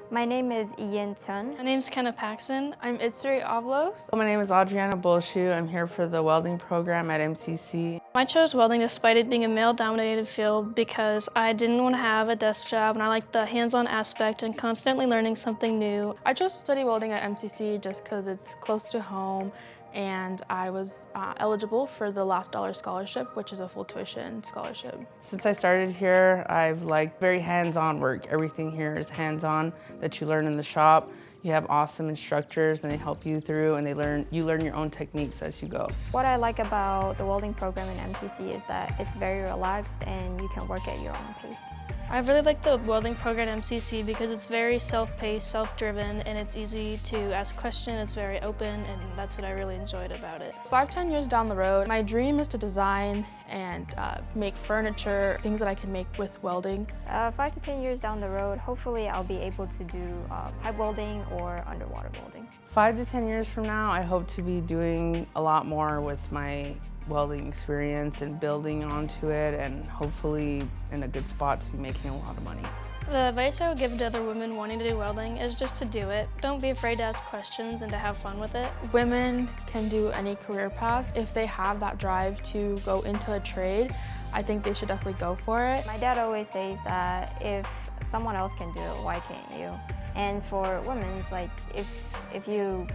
My name is Ian Tun. My name is Kenna Paxson. I'm Itsuri Avlos. My name is Adriana Bolshu. I'm here for the welding program at MCC. I chose welding despite it being a male-dominated field because I didn't want to have a desk job and I like the hands-on aspect and constantly learning something new. I chose to study welding at MCC just because it's close to home, and I was eligible for the Last Dollar Scholarship, which is a full tuition scholarship. Since I started here, I've liked very hands-on work. Everything here is hands-on that you learn in the shop. You have awesome instructors and they help you through, and you learn your own techniques as you go. What I like about the welding program in MCC is that it's very relaxed and you can work at your own pace. I really like the welding program at MCC because it's very self-paced, self-driven, and it's easy to ask questions. It's very open, and that's what I really enjoyed about it. 5-10 years down the road, my dream is to design and make furniture, things that I can make with welding. 5 to 10 years down the road, hopefully I'll be able to do pipe welding or underwater welding. 5 to 10 years from now, I hope to be doing a lot more with my welding experience and building onto it, and hopefully in a good spot to be making a lot of money. The advice I would give to other women wanting to do welding is just to do it. Don't be afraid to ask questions and to have fun with it. Women can do any career path. If they have that drive to go into a trade, I think they should definitely go for it. My dad always says that if someone else can do it, why can't you? And for women, it's like if you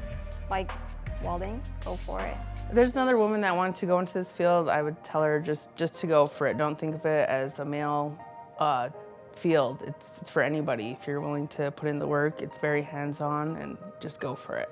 like welding, go for it. If there's another woman that wanted to go into this field, I would tell her just to go for it. Don't think of it as a male field. It's for anybody. If you're willing to put in the work, it's very hands-on, and just go for it.